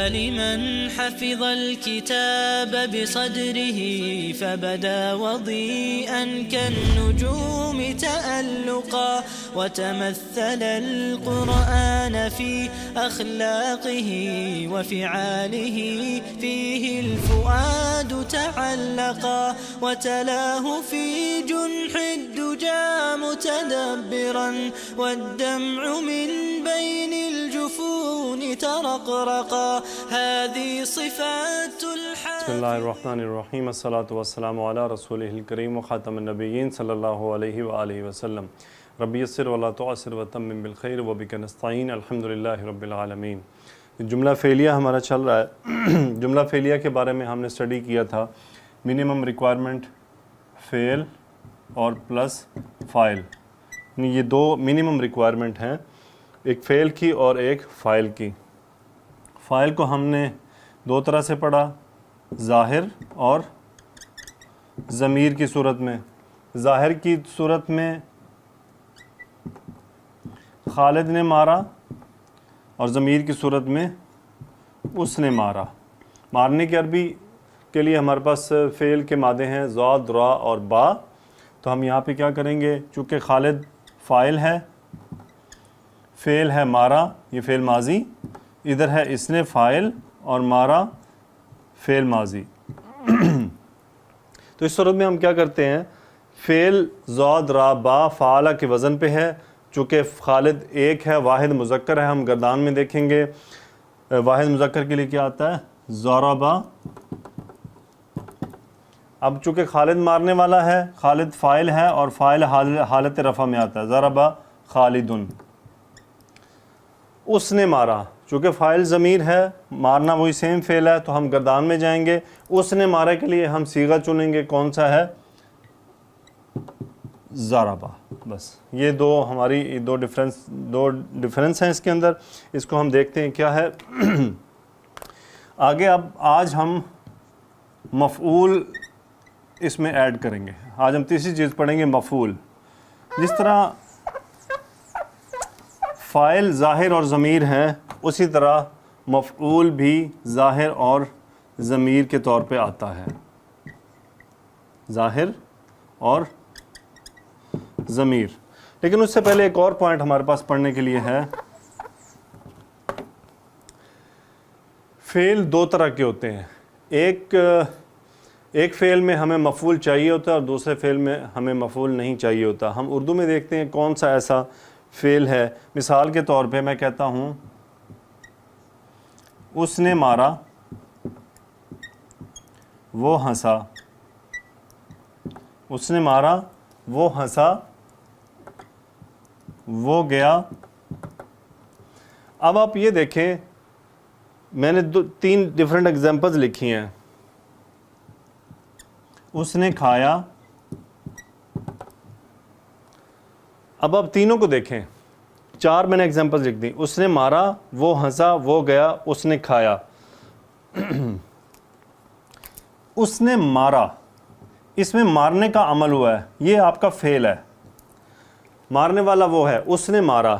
لمن حفظ الكتاب بصدره فبدا وضيئا كالنجوم تألقا وتمثل القرآن في أخلاقه وفعاله فيه الفؤاد تعلقا وتلاه في جنح الدجى متدبرا والدمع من بين الجفون ترقرقا هذه صفات الحق. بسم اللہ الرحمن الرحیم، الصلاۃ والسلام علی رسولہ الکریم وخاتم النبیین صلی اللہ علیہ وآلہ وسلم. ربی یسر ولا تعسر وتمم بالخیر وبک نستعین الحمدللہ رب العالمین. جملہ فعلیہ ہمارا چل رہا ہے. جملہ فعلیہ کے بارے میں ہم نے اسٹڈی کیا تھا. منیمم ریکوائرمنٹ فعل اور پلس فاعل، یہ دو منیمم ریکوائرمنٹ ہیں، ایک فعل کی اور ایک فاعل کی. فاعل کو ہم نے دو طرح سے پڑھا، ظاہر اور ضمیر کی صورت میں. ظاہر کی صورت میں خالد نے مارا اور ضمیر کی صورت میں اس نے مارا. مارنے کی عربی کے لیے ہمارے پاس فعل کے مادے ہیں ضاد، را اور با. تو ہم یہاں پہ کیا کریں گے، چونکہ خالد فاعل ہے، فعل ہے مارا، یہ فعل ماضی، ادھر ہے اس نے فاعل اور مارا فعل ماضی. تو اس صورت میں ہم کیا کرتے ہیں، فعل ضاد را با فعالہ کے وزن پہ ہے. چونکہ خالد ایک ہے، واحد مذکر ہے، ہم گردان میں دیکھیں گے واحد مذکر کے لیے کیا آتا ہے، ضربا. اب چونکہ خالد مارنے والا ہے، خالد فاعل ہے اور فاعل حالت رفع میں آتا ہے، ضربا خالدن. اس نے مارا، چونکہ فاعل ضمیر ہے، مارنا وہی سیم فعل ہے، تو ہم گردان میں جائیں گے. اس نے مارا کے لیے ہم صیغہ چنیں گے، کون سا ہے، ضربا. بس یہ دو ہماری دو ڈفرینس ہیں اس کے اندر. اس کو ہم دیکھتے ہیں کیا ہے آگے. اب آج ہم مفعول اس میں ایڈ کریں گے. آج ہم تیسری چیز پڑھیں گے، مفعول. جس طرح فاعل ظاہر اور ضمیر ہیں، اسی طرح مفعول بھی ظاہر اور ضمیر کے طور پہ آتا ہے. ظاہر اور ضمیر. لیکن اس سے پہلے ایک اور پوائنٹ ہمارے پاس پڑھنے کے لیے ہے. فعل دو طرح کے ہوتے ہیں. ایک فعل میں ہمیں مفعول چاہیے ہوتا ہے اور دوسرے فعل میں ہمیں مفعول نہیں چاہیے ہوتا. ہم اردو میں دیکھتے ہیں کون سا ایسا فعل ہے. مثال کے طور پہ میں کہتا ہوں اس نے مارا، وہ ہنسا. اس نے مارا، وہ ہنسا، وہ گیا. اب آپ یہ دیکھیں، میں نے تین ڈیفرنٹ ایگزامپلز لکھی ہیں. اس نے کھایا. اب آپ تینوں کو دیکھیں، چار میں نے ایگزامپلز لکھ دی. اس نے مارا، وہ ہنسا، وہ گیا، اس نے کھایا. اس نے مارا، اس میں مارنے کا عمل ہوا ہے، یہ آپ کا فعل ہے، مارنے والا وہ ہے، اس نے مارا.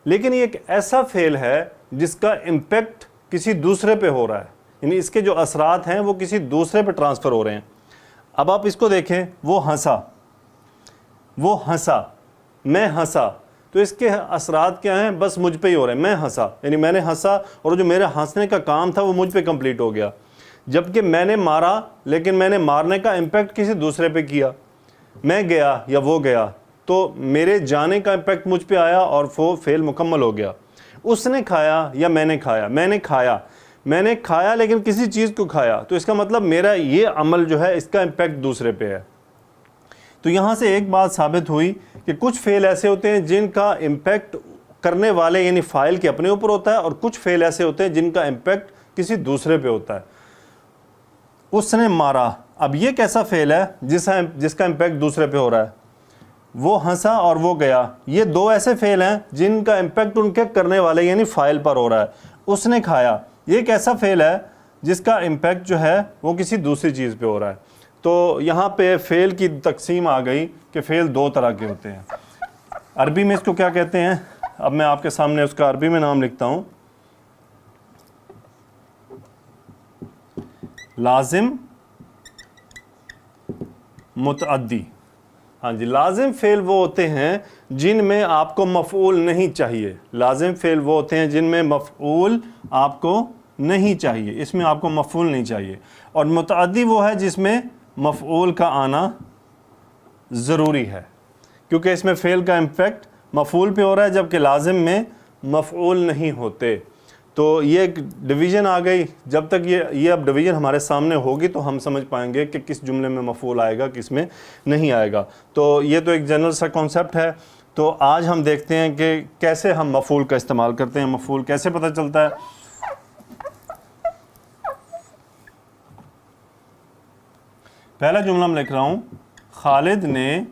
لیکن یہ ایک ایسا فعل ہے جس کا امپیکٹ کسی دوسرے پہ ہو رہا ہے، یعنی اس کے جو اثرات ہیں وہ کسی دوسرے پہ ٹرانسفر ہو رہے ہیں. اب آپ اس کو دیکھیں، وہ ہنسا، وہ ہنسا، میں ہنسا. تو اس کے اثرات کیا ہیں، بس مجھ پہ ہی ہو رہے ہیں. میں ہنسا یعنی میں نے ہنسا اور جو میرے ہنسنے کا کام تھا وہ مجھ پہ کمپلیٹ ہو گیا. جبکہ میں نے مارا، لیکن میں نے مارنے کا امپیکٹ کسی دوسرے پہ کیا. میں گیا یا وہ گیا، تو میرے جانے کا امپیکٹ مجھ پہ آیا اور وہ فعل مکمل ہو گیا. اس نے کھایا یا میں نے کھایا، میں نے کھایا لیکن کسی چیز کو کھایا، تو اس کا مطلب میرا یہ عمل جو ہے اس کا امپیکٹ دوسرے پہ ہے. تو یہاں سے ایک بات ثابت ہوئی کہ کچھ فعل ایسے ہوتے ہیں جن کا امپیکٹ کرنے والے یعنی فاعل کے اپنے اوپر ہوتا ہے، اور کچھ فعل ایسے ہوتے ہیں جن کا امپیکٹ کسی دوسرے پہ ہوتا ہے. اس نے مارا، اب یہ کیسا فعل ہے جس کا امپیکٹ دوسرے پہ ہو رہا ہے. وہ ہنسا اور وہ گیا، یہ دو ایسے فعل ہیں جن کا امپیکٹ ان کے کرنے والے یعنی فاعل پر ہو رہا ہے. اس نے کھایا، یہ ایک ایسا فعل ہے جس کا امپیکٹ جو ہے وہ کسی دوسری چیز پہ ہو رہا ہے. تو یہاں پہ فعل کی تقسیم آ گئی کہ فعل دو طرح کے ہوتے ہیں. عربی میں اس کو کیا کہتے ہیں، اب میں آپ کے سامنے اس کا عربی میں نام لکھتا ہوں. لازم متعدی. ہاں جی, لازم فعل وہ ہوتے ہیں جن میں آپ کو مفعول نہیں چاہیے. لازم فعل وہ ہوتے ہیں جن میں مفعول آپ کو نہیں چاہیے, اس میں آپ کو مفعول نہیں چاہیے. اور متعدی وہ ہے جس میں مفعول کا آنا ضروری ہے, کیونکہ اس میں فعل کا امپیکٹ مفعول پہ ہو رہا ہے جبکہ لازم میں مفعول نہیں ہوتے. تو یہ ایک ڈویژن آ گئی. جب تک یہ اب ڈویژن ہمارے سامنے ہوگی تو ہم سمجھ پائیں گے کہ کس جملے میں مفعول آئے گا, کس میں نہیں آئے گا. تو یہ تو ایک جنرل سا کانسیپٹ ہے. تو آج ہم دیکھتے ہیں کہ کیسے ہم مفعول کا استعمال کرتے ہیں, مفعول کیسے پتہ چلتا ہے. پہلا جملہ میں لکھ رہا ہوں, خالد نے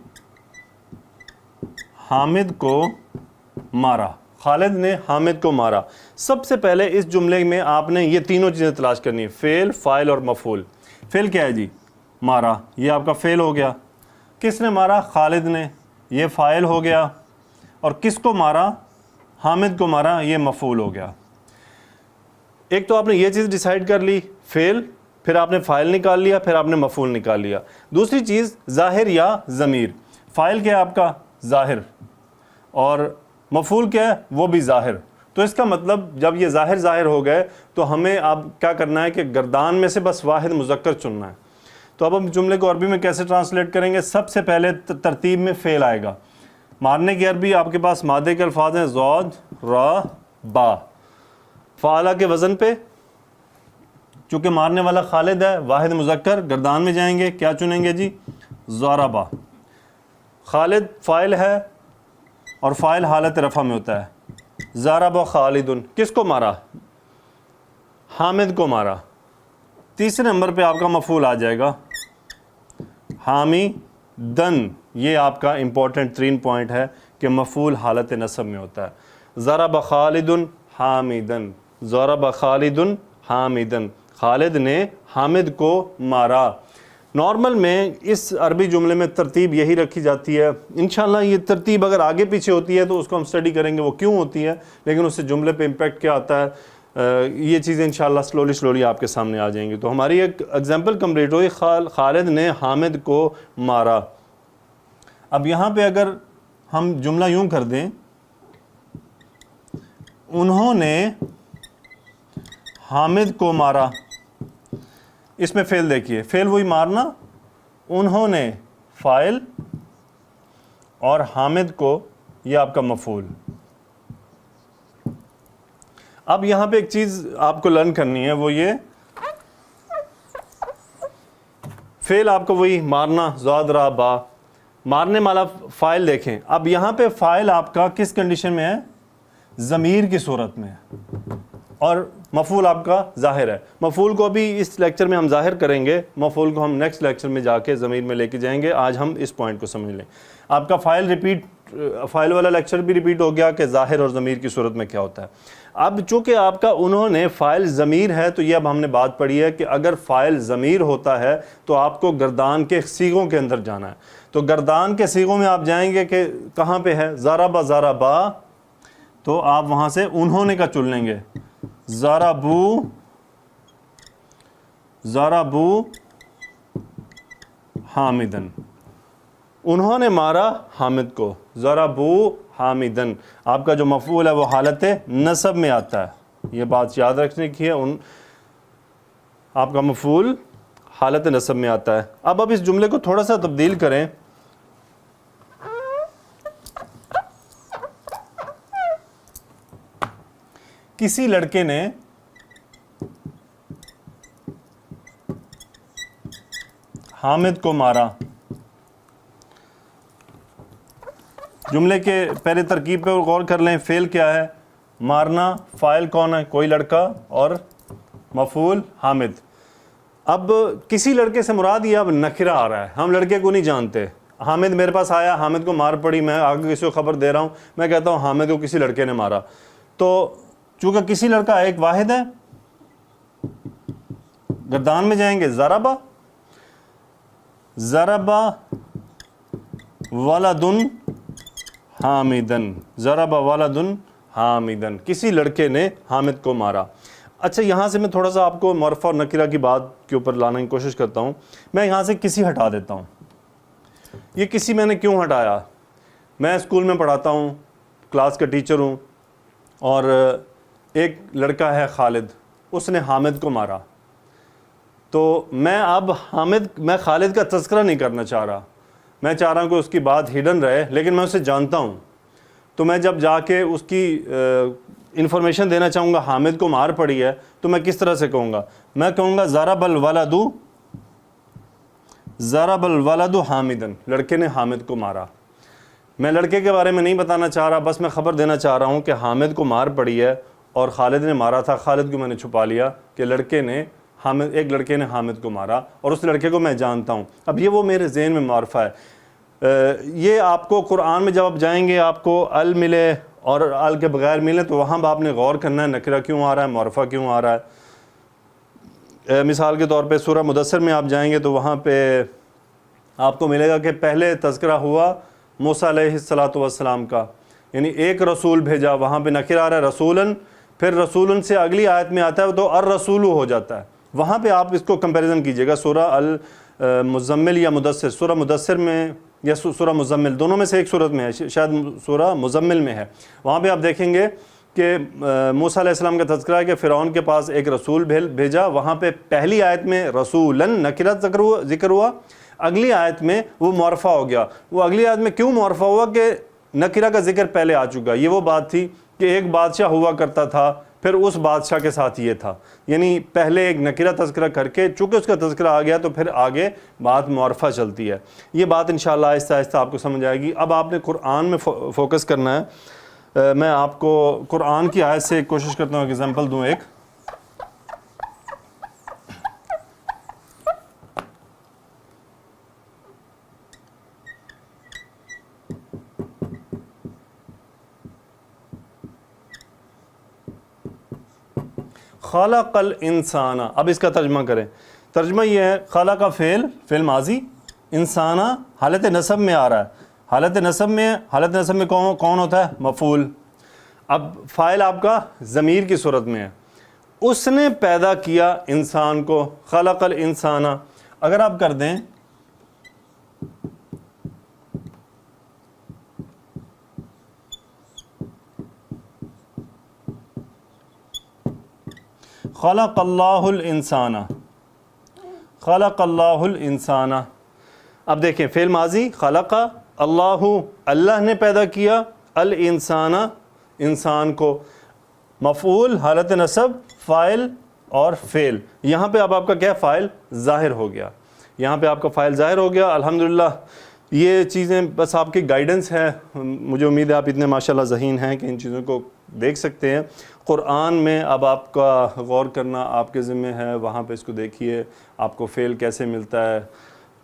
حامد کو مارا. خالد نے حامد کو مارا. سب سے پہلے اس جملے میں آپ نے یہ تینوں چیزیں تلاش کرنی ہے, فعل, فاعل اور مفعول. فعل کیا ہے جی؟ مارا, یہ آپ کا فعل ہو گیا. کس نے مارا؟ خالد نے, یہ فاعل ہو گیا. اور کس کو مارا؟ حامد کو مارا, یہ مفعول ہو گیا. ایک تو آپ نے یہ چیز ڈیسائیڈ کر لی, فعل, پھر آپ نے فاعل نکال لیا, پھر آپ نے مفعول نکال لیا. دوسری چیز ظاہر یا ضمیر. فاعل کیا ہے آپ کا؟ ظاہر. اور مفعول کیا ہے؟ وہ بھی ظاہر. تو اس کا مطلب جب یہ ظاہر ہو گئے تو ہمیں اب کیا کرنا ہے کہ گردان میں سے بس واحد مذکر چننا ہے. تو اب ہم جملے کو عربی میں کیسے ٹرانسلیٹ کریں گے؟ سب سے پہلے ترتیب میں فعل آئے گا. مارنے کی عربی آپ کے پاس مادے کے الفاظ ہیں زوج, را, با. فعلا کے وزن پہ, چونکہ مارنے والا خالد ہے, واحد مذکر, گردان میں جائیں گے, کیا چنیں گے جی؟ ضربا. خالد فاعل ہے اور فاعل حالت رفع میں ہوتا ہے. ضرب خالد, کس کو مارا؟ حامد کو مارا. تیسرے نمبر پہ آپ کا مفعول آ جائے گا حامیدن. یہ آپ کا امپورٹنٹ ترین پوائنٹ ہے کہ مفعول حالت نصب میں ہوتا ہے. ضرب خالد حامیدن, ضرب خالد حامیدن. خالد نے حامد کو مارا. نارمل میں اس عربی جملے میں ترتیب یہی رکھی جاتی ہے. انشاءاللہ یہ ترتیب اگر آگے پیچھے ہوتی ہے تو اس کو ہم اسٹڈی کریں گے وہ کیوں ہوتی ہے, لیکن اس سے جملے پہ امپیکٹ کیا آتا ہے, یہ چیزیں انشاءاللہ سلولی آپ کے سامنے آ جائیں گی. تو ہماری ایک ایگزامپل کمپلیٹ ہوئی, خالد نے حامد کو مارا. اب یہاں پہ اگر ہم جملہ یوں کر دیں, انہوں نے حامد کو مارا. اس میں فعل دیکھیے, فعل وہی مارنا, انہوں نے فاعل اور حامد کو یہ آپ کا مفعول. اب یہاں پہ ایک چیز آپ کو لرن کرنی ہے, وہ یہ فعل آپ کو وہی مارنا, زاد, را, با. مارنے والا فاعل دیکھیں. اب یہاں پہ فاعل آپ کا کس کنڈیشن میں ہے؟ ضمیر کی صورت میں ہے, اور مفعول آپ کا ظاہر ہے. مفعول کو بھی اس لیکچر میں ہم ظاہر کریں گے, مفعول کو ہم نیکسٹ لیکچر میں جا کے ضمیر میں لے کے جائیں گے. آج ہم اس پوائنٹ کو سمجھ لیں. آپ کا فاعل والا لیکچر بھی ریپیٹ ہو گیا کہ ظاہر اور ضمیر کی صورت میں کیا ہوتا ہے. اب چونکہ آپ کا انہوں نے فاعل ضمیر ہے, تو یہ اب ہم نے بات پڑھی ہے کہ اگر فاعل ضمیر ہوتا ہے تو آپ کو گردان کے صیغوں کے اندر جانا ہے. تو گردان کے صیغوں میں آپ جائیں گے کہ کہاں پہ ہے؟ ضرب, ضربا. تو آپ وہاں سے انہوں نے کا چن لیں گے. ضربو, ضربو حامدن. انہوں نے مارا حامد کو. ضربو حامدن. آپ کا جو مفعول ہے وہ حالت نصب میں آتا ہے, یہ بات یاد رکھنے کی ہے. آپ کا مفعول حالت نصب میں آتا ہے. اب اس جملے کو تھوڑا سا تبدیل کریں. کسی لڑکے نے حامد کو مارا. جملے کے پہلے ترکیب پہ غور کر لیں. فعل کیا ہے؟ مارنا. فاعل کون ہے؟ کوئی لڑکا. اور مفعول حامد. اب کسی لڑکے سے مراد یہ اب نکرہ آ رہا ہے, ہم لڑکے کو نہیں جانتے. حامد میرے پاس آیا, حامد کو مار پڑی, میں آگے کسی کو خبر دے رہا ہوں, میں کہتا ہوں حامد کو کسی لڑکے نے مارا. تو چونکہ کسی لڑکا ایک واحد ہے, گردان میں جائیں گے ضربا, ضربا ولدن حامدن, ضربا ولدن حامدن. کسی لڑکے نے حامد کو مارا. اچھا یہاں سے میں تھوڑا سا آپ کو معرفہ اور نکرہ کی بات کے اوپر لانے کی کوشش کرتا ہوں. میں یہاں سے کسی ہٹا دیتا ہوں. یہ کسی میں نے کیوں ہٹایا؟ میں اسکول میں پڑھاتا ہوں, کلاس کا ٹیچر ہوں, اور ایک لڑکا ہے خالد, اس نے حامد کو مارا. تو میں اب میں خالد کا تذکرہ نہیں کرنا چاہ رہا, میں چاہ رہا ہوں کہ اس کی بات ہڈن رہے, لیکن میں اسے جانتا ہوں. تو میں جب جا کے اس کی انفارمیشن دینا چاہوں گا حامد کو مار پڑی ہے, تو میں کس طرح سے کہوں گا؟ میں کہوں گا ضرب الولد حامدن, لڑکے نے حامد کو مارا. میں لڑکے کے بارے میں نہیں بتانا چاہ رہا, بس میں خبر دینا چاہ رہا ہوں کہ حامد کو مار پڑی ہے اور خالد نے مارا تھا. خالد کو میں نے چھپا لیا کہ ایک لڑکے نے حامد کو مارا, اور اس لڑکے کو میں جانتا ہوں. اب یہ وہ میرے ذہن میں معرفہ ہے. یہ آپ کو قرآن میں جب آپ جائیں گے آپ کو ال ملے اور ال کے بغیر ملے, تو وہاں آپ نے غور کرنا ہے نکرہ کیوں آ رہا ہے, معرفہ کیوں آ رہا ہے. مثال کے طور پہ سورہ مدثر میں آپ جائیں گے تو وہاں پہ آپ کو ملے گا کہ پہلے تذکرہ ہوا موسیٰ علیہ السلام کا, یعنی ایک رسول بھیجا, وہاں پہ نکرہ آ رہا ہے رسولن, پھر رسولن سے اگلی آیت میں آتا ہے تو الرسول ہو جاتا ہے. وہاں پہ آپ اس کو کمپیریزن کیجئے گا سورہ المزمل یا مدثر. سورہ مدثر میں یا سورہ مزمل, دونوں میں سے ایک صورت میں ہے, شاید سورہ مزمل میں ہے. وہاں پہ آپ دیکھیں گے کہ موسیٰ علیہ السلام کا تذکرہ ہے کہ فرعون کے پاس ایک رسول بھیجا. وہاں پہ پہلی آیت میں رسولن نکرہ ذکر ہوا, اگلی آیت میں وہ معرفہ ہو گیا. وہ اگلی آیت میں کیوں معرفہ ہوا کہ نکرہ کا ذکر پہلے آ چکا. یہ وہ بات تھی کہ ایک بادشاہ ہوا کرتا تھا, پھر اس بادشاہ کے ساتھ یہ تھا, یعنی پہلے ایک نکرہ تذکرہ کر کے چونکہ اس کا تذکرہ آ گیا تو پھر آگے بات معرفہ چلتی ہے. یہ بات انشاءاللہ آہستہ آہستہ آپ کو سمجھ آئے گی. اب آپ نے قرآن میں فوکس کرنا ہے. میں آپ کو قرآن کی آیت سے کوشش کرتا ہوں ایگزامپل دوں ایک. خلق الانسان, اب اس کا ترجمہ کریں. ترجمہ یہ ہے, خلق کا فعل ماضی, انسانہ حالت نصب میں آ رہا ہے. حالت نصب میں کون ہوتا ہے؟ مفعول. اب فاعل آپ کا ضمیر کی صورت میں ہے. اس نے پیدا کیا انسان کو, خلق الانسان. اگر آپ کر دیں خلق اللہ الانسان, خلق اللہ الانسان. اب دیکھیں فعل ماضی خلق اللہ, اللہ نے پیدا کیا, الانسان انسان کو, مفعول حالت نصب فاعل اور فعل. یہاں پہ اب آپ کا کیا فاعل ظاہر ہو گیا, یہاں پہ آپ کا فاعل ظاہر ہو گیا. الحمدللہ یہ چیزیں بس آپ کی گائیڈنس ہے. مجھے امید ہے آپ اتنے ماشاءاللہ ذہین ہیں کہ ان چیزوں کو دیکھ سکتے ہیں. قرآن میں اب آپ کا غور کرنا آپ کے ذمہ ہے. وہاں پہ اس کو دیکھیے آپ کو فعل کیسے ملتا ہے,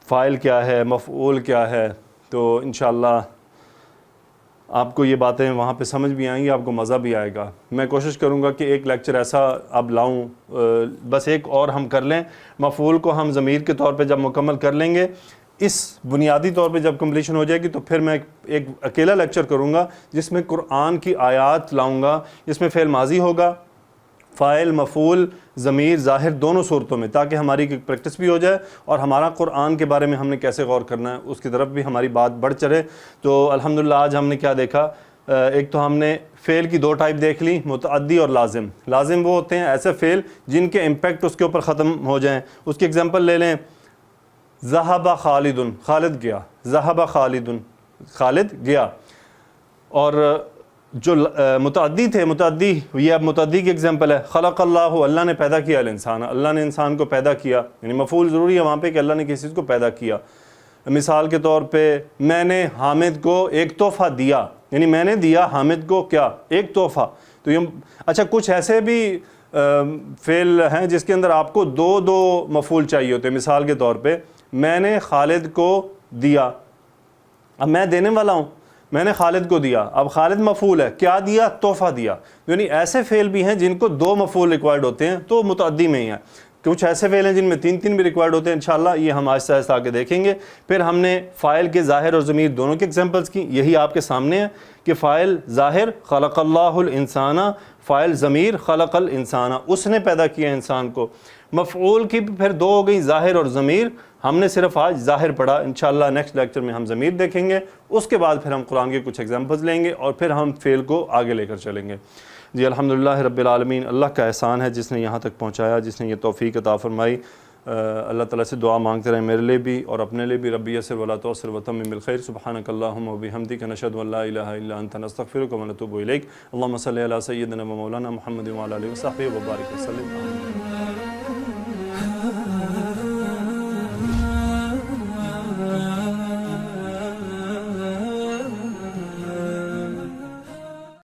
فاعل کیا ہے, مفعول کیا ہے. تو انشاءاللہ آپ کو یہ باتیں وہاں پہ سمجھ بھی آئیں گی, آپ کو مزہ بھی آئے گا. میں کوشش کروں گا کہ ایک لیکچر ایسا اب لاؤں, بس ایک اور ہم کر لیں. مفعول کو ہم ضمیر کے طور پہ جب مکمل کر لیں گے, اس بنیادی طور پہ جب کمپلیشن ہو جائے گی, تو پھر میں ایک اکیلا لیکچر کروں گا جس میں قرآن کی آیات لاؤں گا, جس میں فعل ماضی ہوگا, فاعل مفعول ضمیر ظاہر دونوں صورتوں میں, تاکہ ہماری پریکٹس بھی ہو جائے اور ہمارا قرآن کے بارے میں ہم نے کیسے غور کرنا ہے اس کی طرف بھی ہماری بات بڑھ چڑھے. تو الحمدللہ آج ہم نے کیا دیکھا, ایک تو ہم نے فعل کی دو ٹائپ دیکھ لی, متعدی اور لازم. لازم وہ ہوتے ہیں ایسے فعل جن کے امپیکٹ اس کے اوپر ختم ہو جائیں. اس کی ایگزامپل لے لیں, ذہب خالد, خالد گیا, ذہب خالد, خالد گیا. اور جو متعدی تھے, متعدی, یہ اب متعدی کی ایگزامپل ہے, خلق اللہ, اللہ نے پیدا کیا الانسان, اللہ نے انسان کو پیدا کیا, یعنی مفعول ضروری ہے وہاں پہ کہ اللہ نے کسی چیز کو پیدا کیا. مثال کے طور پہ میں نے حامد کو ایک تحفہ دیا, یعنی میں نے دیا حامد کو کیا, ایک تحفہ. تو یہ اچھا کچھ ایسے بھی فعل ہیں جس کے اندر آپ کو دو مفعول چاہیے ہوتے ہیں. مثال کے طور پہ میں نے خالد کو دیا, اب میں دینے والا ہوں, میں نے خالد کو دیا, اب خالد مفعول ہے, کیا دیا؟ تحفہ دیا. یعنی ایسے فعل بھی ہیں جن کو دو مفعول ریکوائرڈ ہوتے ہیں, تو متعدی میں ہی ہیں. کچھ ایسے فعل ہیں جن میں تین بھی ریکوائرڈ ہوتے ہیں. انشاءاللہ یہ ہم آہستہ آہستہ آگے دیکھیں گے. پھر ہم نے فاعل کے ظاہر اور ضمیر دونوں کے ایگزامپلس کی, یہی آپ کے سامنے ہے کہ فاعل ظاہر خلق اللہ الانسان, فاعل ضمیر خلق الانسان، اس نے پیدا کیا انسان کو. مفعول کی پھر دو ہو گئی، ظاہر اور ضمیر. ہم نے صرف آج ظاہر پڑھا، انشاءاللہ نیکسٹ لیکچر میں ہم ضمیر دیکھیں گے. اس کے بعد پھر ہم قرآن کے کچھ ایگزامپلز لیں گے اور پھر ہم فعل کو آگے لے کر چلیں گے. جی الحمدللہ رب العالمین، اللہ کا احسان ہے جس نے یہاں تک پہنچایا، جس نے یہ توفیق عطا فرمائی. اللہ تعالیٰ سے دعا مانگتے رہیں میرے لیے بھی اور اپنے لیے بھی. ربی یسر ولا تعسر وتمم بالخیر. سبحانک اللہم وبحمدک، نشہد ان لا الہ الا انت، نستغفرک ونتوب الیک. اللہم صلی علی سیدنا و مولانا محمد وعلی آلہ وصحبہ وبارک وسلم.